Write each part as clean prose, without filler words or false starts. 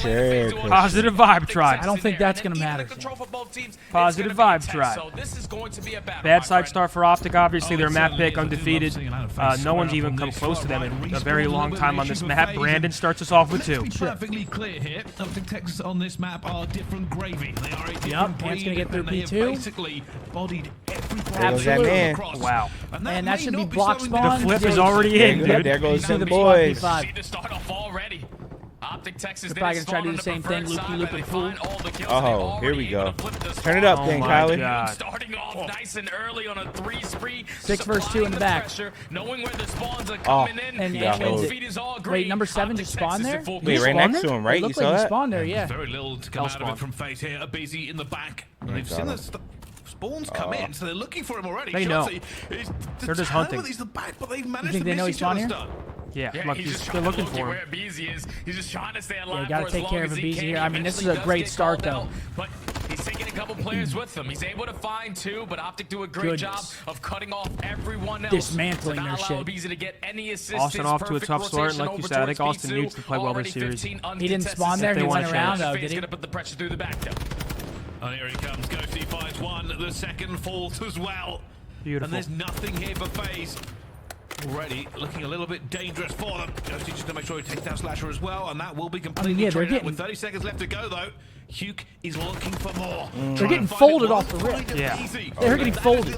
Sure. Positive vibe tribe. I don't think that's going to matter. Positive vibe tribe. Bad side start for OpTic. Obviously, they're map pick, undefeated. No one's even come close to them in a very long time on this map. Brandon starts us off with 2. Perfectly clear here. OpTic Texas on this map are different gravy. They are a different Yep, Ant's gonna get through P2. Basically bodied every Absolutely. Wow. And that should be block spawn. The flip is already in. There goes the the boys. OpTic Texas. They're probably gonna try to do the same thing, loop and pool. Oh, here we go. Turn it up, Oh then, my Kylie. God. Starting off nice and early on a 3 spree. 6 versus 2 in the back. Knowing where the spawns are coming in. And Yeah, wins hold it. Wait, number 7 just spawned there? Wait, right next to him, right? It You looked saw like he that? spawned there, yeah. Very little to come out of it from FaZe here. A busy in the back. And they've seen the spawns come in, so they're looking for him already. They know. They're just hunting. He's the back, but they've managed You think to they know miss he's each other's spawned stuff. Yeah, look, he's they're looking for him. where Beezy is. He's just trying to stay alive. Yeah, you gotta for take as care long of as a he Beezy can. here. I mean, this is Eventually a great does get start, called though. out, but he's taking a couple players with him. He's able to find 2, but OpTic do a great job of cutting off everyone else. Dismantling their allow shit. Beezy to get any assistance. Austin off to a tough start, and like you said, I think Austin needs to play well this series. He didn't spawn there. He went around, though, did he? Gonna put the pressure through the back, though. And here he comes. Ghosty finds 1. The second falls as well. Beautiful. And there's nothing here for FaZe. Already looking a little bit dangerous for them. Ghosty just to make sure he takes down Slasher as well, and that will be completely they're traded out getting- with 30 seconds left to go, though. Huke is looking for more. They're getting folded off the rip. Yeah. They're getting folded.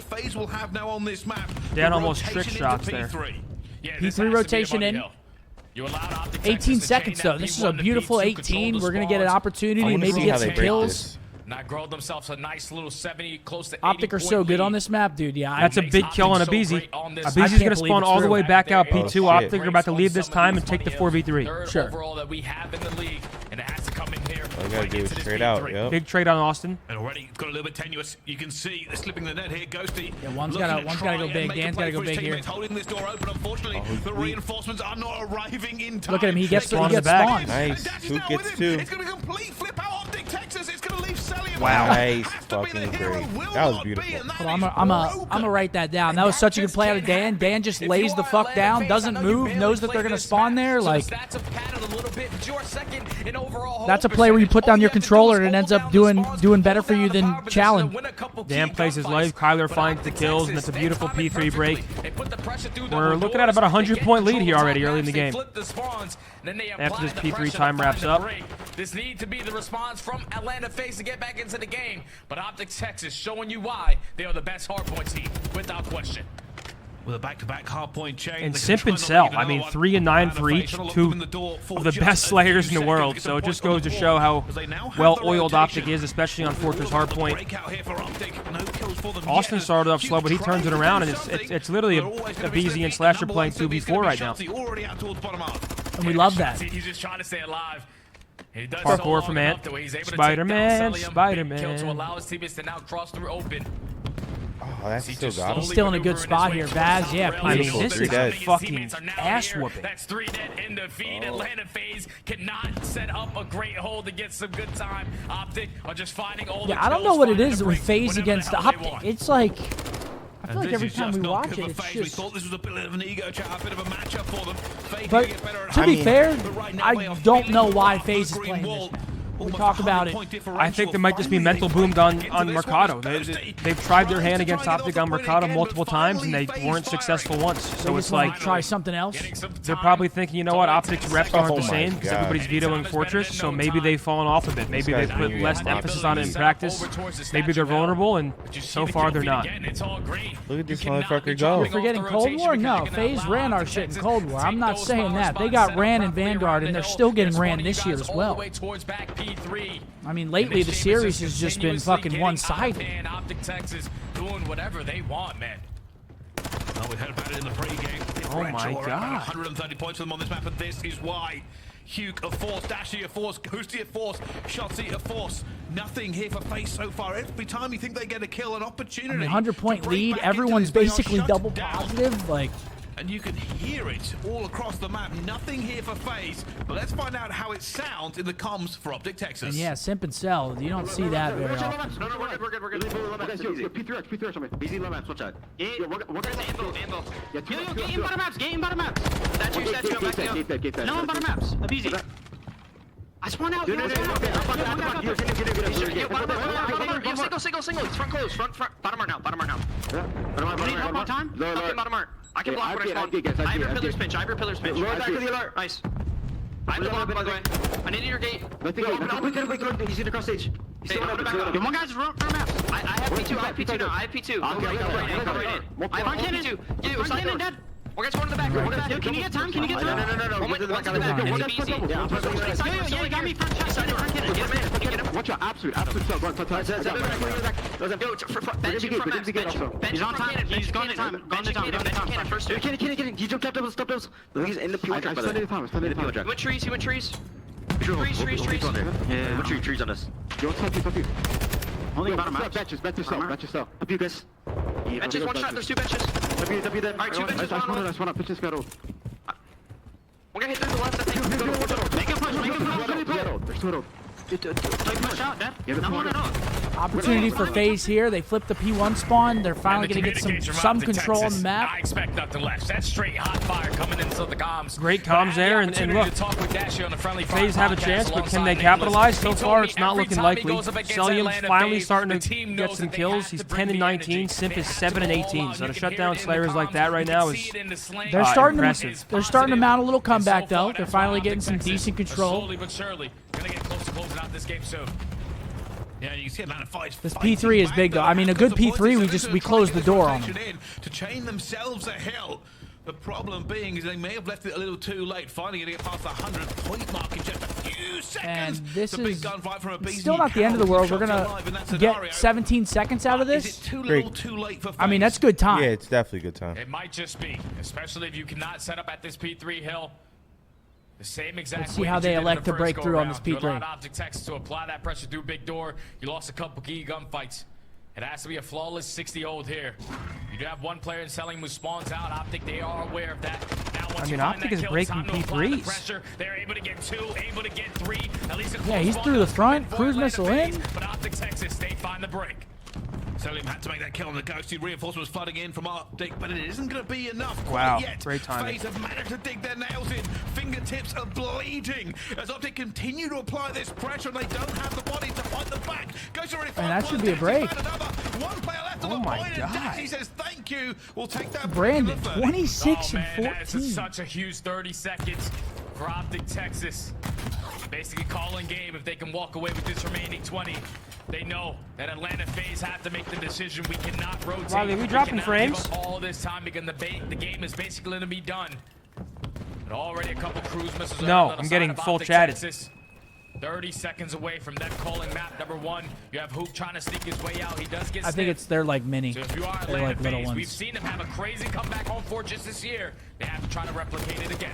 FaZe will have now on this map. Dan The almost trick rotation shots into there. P3. Yeah, P3 this has to be a rotation money in. hill. You allowed OpTic Texas 18 to seconds, chain though. that This is a P1 to beautiful P2, 18. control We're the going to get an spawns. opportunity I to wanna maybe see get how some they break kills. this. Now growed themselves a nice little 70, close to 80 OpTic are so good on this map, dude. Yeah, That's a makes big kill on a OpTic so Beezy. great on this A map. Beezy's can't going to believe spawn it's all the true. way back out. Oh, P2 shit. OpTic are about to leave this time and take the 4v3. Third Sure. overall that we have in the league, and it has to come in here. All you gotta right do is into this straight out, P3. yep. Big trade on Austin. And already it's got a little bit tenuous. You can see they're slipping the net here. Ghosty. Yeah, one's looking gotta- to one's try gotta go and big. make a Dan's play gotta go for his big here. teammates, holding this door open. Unfortunately, the reinforcements are not arriving in time. Look at him. He gets Spawn in the back. spawned. Nice. And Who now gets with him. 2? It's going to be a complete flip out. OpTic Texas. It's going to leave Sally. Wow. Nice Has to be the fucking hero. great. Will That was not be, beautiful. and that Well, is I'm broken. gonna write that down. That was such a good play out of Dan. Dan just lays the fuck down, doesn't move, knows that they're gonna spawn there. Like, that's a play where you put down your controller and it ends up doing better for you than challenge. Dan plays his life. Kyler finds the kills, and it's a beautiful P3 break. We're looking at about a 100-point lead here already early in the game. After this P3 time wraps up. This needs to be the response from Atlanta FaZe to get back into the game. But OpTic Texas showing you why they are the best hardpoint team, without question. With a back-to-back hardpoint chain. And they can Simp try and not Cell. to I leave mean, another 3 and 9 one. for each. Atlanta Two open the door for of the just best a slayers in few the world. seconds. So it just Get the goes to point show on the how board, as they now have the well-oiled rotation. OpTic is, especially on Fortress Hardpoint. Breakout here for OpTic. No kills for them Austin yet. started off slow, but he Huge turns it try to around, do and something. it's literally They're always a gonna be BZ slipping. and Slasher Number playing one Simp is 2v4 gonna be right now. Shotzi already out towards bottom half. And we love that. He's just trying to stay alive. He does Parkour so long from enough Ant. to where he's able to take Spider-Man, down Celium. Big Spider-Man. kill to allow his teammates to now cross through open. Oh, that's He still just got him. He's still in a good spot here. Vaz, yeah, I mean, Beautiful. this Three is dead. a fucking ass whooping. That's 3 dead in defeat. Atlanta FaZe cannot set up a great hold to get some good time. OpTic are just finding all the Yeah, I don't kills, know what it finding is the with breaks FaZe whenever the against hell they OpTic. want. It's like, I feel like This every is time just we not watch good it, for it's FaZe. We just. thought this was a bit of an ego chat, a bit of a matchup for them. FaZe But get better at to be home. fair, But right now I they are don't feeling know the why wrath of FaZe the is green playing wall. this map. We Almost talk about 100 point it. differential. I think there might just be Finally, mental they boomed find on into this Mercado. one. Ghosty They've tried their hand trying to against try and get OpTic off on the point Mercado again, multiple but times, and they finally weren't FaZe successful firing. once. So They it's just want like to try something else. Getting some they're time. probably thinking, you know what, OpTic's reps aren't Oh the my same because God. everybody's vetoing Fortress, so maybe they've fallen off a bit. Maybe they guy's put bringing less it. emphasis on it in practice. Maybe they're vulnerable, and so far they're not. It's all great. Look at this You cannot motherfucker be go. dropping You're forgetting off the Cold rotation War? because No, you cannot FaZe allow ran our OpTic shit in Texas Cold War. to I'm take not those saying power that. They spots, got set up ran in properly Vanguard, around and the they're hill. still getting They're ran spawning this you year guys as all the well. way towards back P3. I mean, lately the series has just been fucking one-sided. And OpTic Texas doing whatever they want, man. Well, we heard about it in the pre-game. Oh my Differential around God. 130 points for them on this map, and this is why. Huke of force, Dashy of force, Ghosty of force, Shotzi of force. Nothing here for FaZe so far. Every time you think they get a kill, an opportunity. I mean, 100-point to break lead. back into Everyone's this, they are basically shut double down. positive. Like, And you can hear it all across the map. Nothing here for FaZe, but let's find out how it sounds in the comms for OpTic Texas. and yeah, Simp and Cell. You don't see that very often. No, we're good, we're good. P3 low maps, watch out. We're Vandal. Yeah, Yo, get in bottom maps, get in bottom maps. Statue, come back, Gate. No, on bottom maps. Easy. I spawned out. Single. He's front close. Front. Bottom art now. We need help on time. Okay, bottom art. I can block when I spawn. I have your pillars pinch. Nice. I have the block, by the way. I need your gate. Open. He's gonna cross stage. He's still open back up. One guy's run maps. I have P2 now. I have P2. Go right in. I have cannon. One cannon dead. One guy's going to the back. Can you get time? No. One guy's going to the back. Yeah, got me front chest. Get him in. Get him. Watch out, absolute cell. Go on, bench He's on time. He's gone to time. First two. Cannon. He jumped up those. He's in the P1 track, by the way. He went trees. Trees. Yeah, what trees on us? Yo, top you. Only bottom out. Benches. Up you guys. Benches, one shot. There's two benches. W there. Alright, two benches. One up. Pitches got old. One guy hit through the left, I think. Make a push. There's two. Push out, Dad. Not one at all. Opportunity for FaZe here. They flip the P1 spawn. They're finally going to get some control on the map. I expect nothing less. That's straight hot fire coming into the comms. Great comms there, and look, FaZe have a chance, but can they capitalize? So far, it's not looking likely. Celium's finally starting to get some kills. He's 10-19. Simp is 7-18. So to shut down slayers like that right now is impressive. They're starting to mount a little comeback though. They're finally getting some decent control. Slowly but surely, gonna get close to closing out this game soon. Yeah, you can see Atlanta FaZe. This P3 is big though. I mean, a good P3, we closed the door on them. To chain themselves a hill. The problem being is they may have left it a little too late. Finally getting it past the 100-point mark in just a few seconds. And this is still not the end of the world. We're gonna get 17 seconds out of this. Is it too little, too late for FaZe? I mean, that's good time. Yeah, it's definitely good time. It might just be, especially if you cannot set up at this P3 hill. The same exact. Let's see how they elect to break through on this P3. You allowed OpTic Texas to apply that pressure through big door. You lost a couple key gunfights. It has to be a flawless 60-hold here. You do have one player in selling who spawns out. OpTic, they are aware of that. Now, once OpTic is breaking P3s. They're able to get 2, able to get 3. At least yeah, he's through the front. Cruise missile in. But OpTic Texas, they find the break. Celium had to make that kill on the ghosty. Reinforcements flooding in from OpTic, but it isn't going to be enough wow, yet. Great timing. FaZe have managed to dig their nails in. Fingertips are bleeding as OpTic continue to apply this pressure, and they don't have the body to fight the back. Goes already. And that should be a break. One player left on the point, and Daxi says thank you. We'll take that. Brandon, 26 and 14. That is such a huge 30 seconds for OpTic Texas. Basically calling game if they can walk away with this remaining 20. They know that Atlanta FaZe have to make the decision. We cannot rotate. Riley, we dropping frames? All this time because the game is basically going to be done. But already a couple cruise missiles. No, I'm getting full chatted. 30 seconds away from them calling map number 1. You have Hoop trying to sneak his way out. He does get. I think they're like mini. So if you are they're like little ones. We've seen them have a crazy comeback home for just this year. They have to try to replicate it again.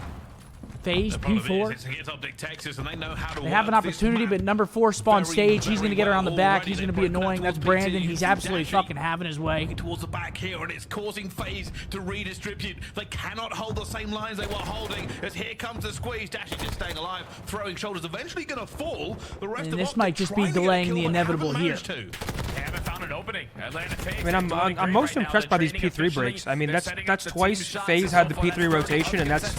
FaZe P4. They have an opportunity, but number 4 spawn stage. He's going to get around the back. He's going to be annoying. That's Brandon. He's absolutely fucking having his way. Towards the back here, and it's causing FaZe to redistribute. They cannot hold the same lines they were holding. As here comes the squeeze. Dashy just staying alive, throwing shoulders. Eventually going to fall. The rest and this might just be delaying the inevitable here. They haven't found an opening. Atlanta FaZe. I mean, I'm most impressed by these P3 breaks. I mean, that's twice FaZe had the P3 rotation, and that's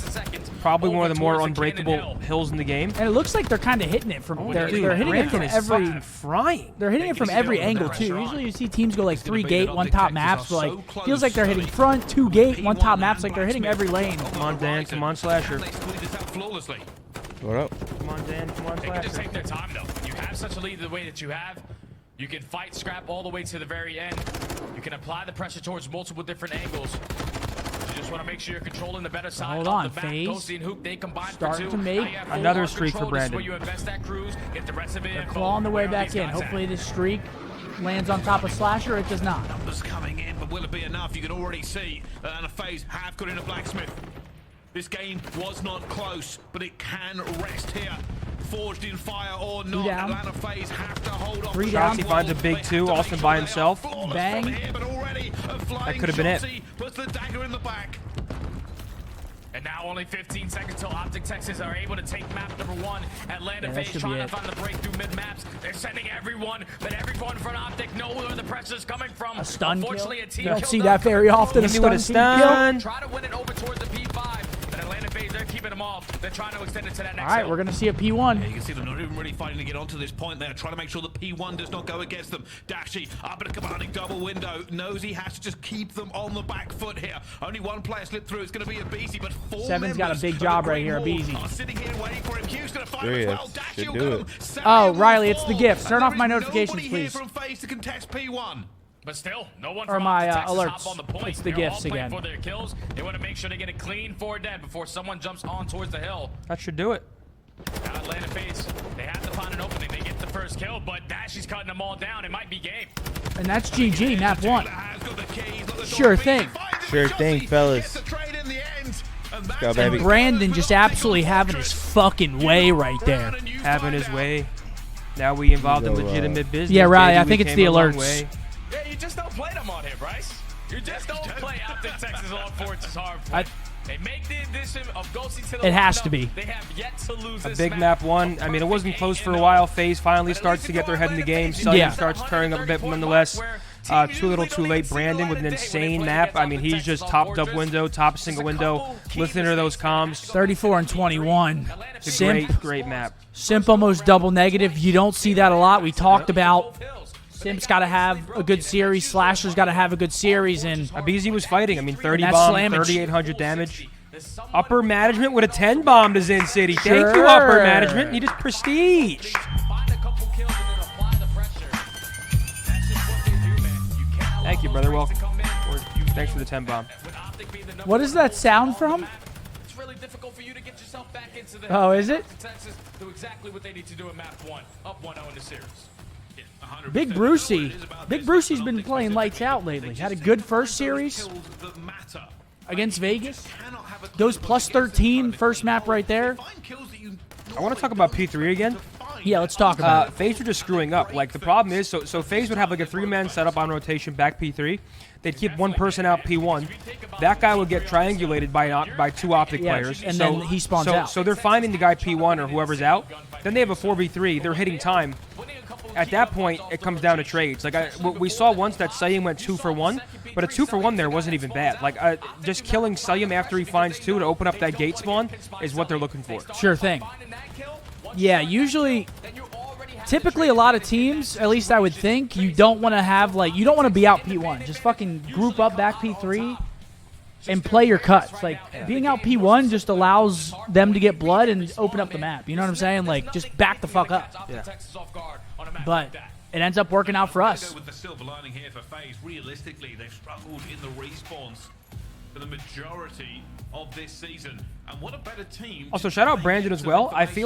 probably one of the more unbreakable hills in the game. And it looks like they're kind of hitting it from they're hitting it from every frying. They're hitting it from every angle too. Usually you see teams go like 3 gate, 1 top maps, but like feels like they're hitting front, 2 gate, 1 top maps, like they're hitting every lane. Come on, Dan. Come on, Slasher. What up? Come on, Dan. Come on, They can just Slasher. take their time though. You have such a lead the way that you have. You can fight scrap all the way to the very end. You can apply the pressure towards multiple different angles. You just want to make sure you're controlling the better side. Hold on, of the FaZe. Ghosty and Hoop, they combine Starting for 2. to make another streak for Brandon. Where you invest that cruise, get the rest of it. They're clawing the way back in. Hopefully this streak lands on top of Slasher. It does not. Numbers coming in, but will it be enough? You can already see that FaZe have got in a blacksmith. This game was not close, but it can rest here. Forged in fire or not, Atlanta FaZe have to hold on. 3 down. He finds a big 2, Austin by himself. Bang. That could have been it. Puts the dagger in the back. And now only 15 seconds till OpTic Texas are able to take map number 1. Atlanta FaZe trying to find the breakthrough mid-maps. They're sending everyone, but everyone from OpTic know where the pressure's coming from. A stun kill. Unfortunately, a team You don't kill see that very often. Hit me with a stun. Try to win it over towards the P5. But Atlanta FaZe, they're keeping spin them off. They're trying to extend it to that next All right, we're going to see a P1. Yeah, you can see they're not even really fighting to get onto this point there. Trying to make sure the P1 does not go against them. Dashy up in a commanding double window. Knows he has to just keep them on the back foot here. Only one player slipped through. It's going to be Abeezy, but four Seven's got a big job right here, Abeezy. Sitting here waiting for him. Q's going to fire as well. Dashy will get him. Oh, Riley, it's the gifts. Turn off my notifications, please. From FaZe to contest P1. But still, no one Or from my Texas alerts. hop on the point. It's the They're gifts all playing again. for their kills. They want to make sure they get a clean 4 dead before someone jumps on towards the hill. That should do it. Now Atlanta FaZe, they have to find an opening. They get the first kill, but Dashy's cutting them all down. It might be game. And that's GG, map 1. Sure thing. Sure thing, fellas. Let's go, baby. And Brandon just absolutely having his fucking way right there. Having his way. Now we involved in legitimate business. Yeah, Riley, baby. I think We it's came the a long alerts. way. Yeah, you just don't play them on here, Bryce. You just don't play OpTic Texas on Forts' hard point. They make the addition of Ghosty to the It has lineup. to be. They have yet to lose A this big map 1. I mean, it wasn't close for a while. FaZe finally starts to get their head in the game. Sullivan Yeah. starts turning up a bit, but nonetheless, too little too late. Brandon with an insane map. I mean, he's just top double window, top single window. Listen to those comms. 34 and 21. It's a Simp. great map. Simp almost double negative. You don't see that a lot. We talked about Simp's got to have a good series. Slasher's got to have a good series. And Abeezy was fighting. I mean, 30 that's bomb, slammage. 3,800 damage. Upper management with a 10 bomb to Zin City. Thank you, Sure. upper management. He just prestige. Find a couple kills and then apply the pressure. That's just what they do, man. You can't Thank you, allow brother. Forts to Welcome. come in. Thanks for the 10 bomb. With OpTic being the number what is that sound from? It's really difficult for you to get yourself back into the Oh, is it? Texas do exactly what they need to do in map 1. Up 1-0 in the series. Big Brucey. Big Brucey's been playing lights out lately. Had a good first series against Vegas. Goes plus 13, first map right there. I want to talk about P3 again. Yeah, let's talk about it. FaZe were just screwing up. Like, the problem is, so FaZe would have like a 3-man setup on rotation back P3. They'd keep one person out P1. That guy would get triangulated by 2 OpTic Yeah, players. and then he spawns out. So they're finding the guy P1 or whoever's out. Then they have a 4v3. They're hitting time. At that point, it comes down to trades. Like, we saw once that Sayyam went 2 for 1, but a 2 for 1 there wasn't even bad. Like, just killing Sayyam after he finds 2 to open up that gate spawn is what they're looking for. Sure thing. Yeah, usually, typically a lot of teams, at least I would think, you don't want to have, like, you don't want to be out P1. Just fucking group up back P3 and play your cuts. Like, being out P1 just allows them to get blood and open up the map. You know what I'm saying? Like, just back the fuck up. Yeah. But it ends up working out for us. With the silver lining here for FaZe, realistically, they've struggled in the respawns for the majority of this season. And what a better team. Also, shout out Brandon as well. I feel